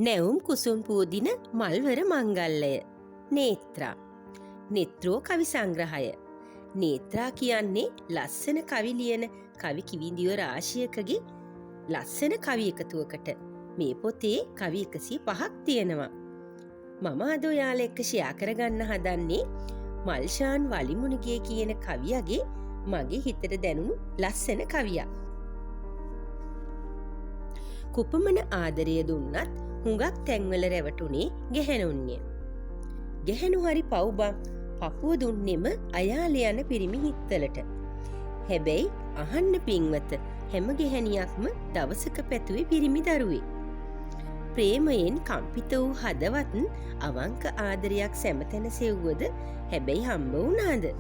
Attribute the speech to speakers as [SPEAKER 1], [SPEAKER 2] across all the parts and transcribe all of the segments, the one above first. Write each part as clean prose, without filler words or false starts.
[SPEAKER 1] නැවුම් කුසුම් පූදින මල්වර මංගල්ලය. නේත්‍රා. නෙත්‍රෝ කවි සංග්‍රහය. නේත්‍රා කියන්නේ ලස්සන කවි ලියන කවි කිවිඳිය රාශියකගේ ලස්සන කවි එකතුවකට. මේ පොතේ කවි 105ක් තියෙනවා. මම අද ඔයාලා එක්ක ෂෙයා කරගන්න හදන්නේ මල්ෂාන් වලිමුණිගේ කියන කවියගේ මගේ හිතට දැනුණු ලස්සන කවියක්. කුපමණ ආදරය දුන්නත් හුඟක් තැන්වල රැවටුනේ ගැහැණුන්ය. ගැහැණු හරි පව්බම් පපුව දුන්නෙම අයාල යන පිරිමි හිත්වලට. හැබැයි අහන්න පින්වත, හැම ගැහැණියක්ම දවසක පැතුවේ පිරිමි දරුවේ. ප්‍රේමයෙන් කම්පිත වූ හදවත් අවංක ආදරයක් සැමතැන සෙව්වද හැබැයි හම්බ වුණාද?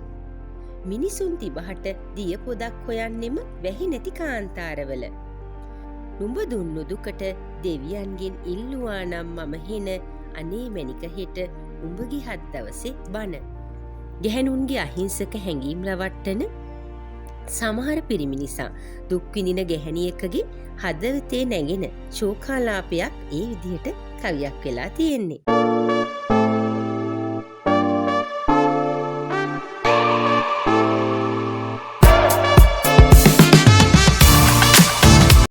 [SPEAKER 1] මිනිසුන් තිබහට දිය පොදක් හොයන්නෙම වැහි නැති කාන්තාරවල. නුඹ දුන්නු දුකට දෙවියන්ගෙන් ඉල්ලුවා නම් මම හෙන අනේ මැනික හෙට උඹගේ හත් දවසේ බන. ගැහැණුන්ගේ අහිංසක හැඟීම් රවට්ටන සමහර පිරිමි නිසා දුක් විඳින ගැහැණියකගේ හදවතේ නැගෙන ශෝකාලාපයක් ඒ විදිහට කවියක් වෙලා තියෙන්නේ.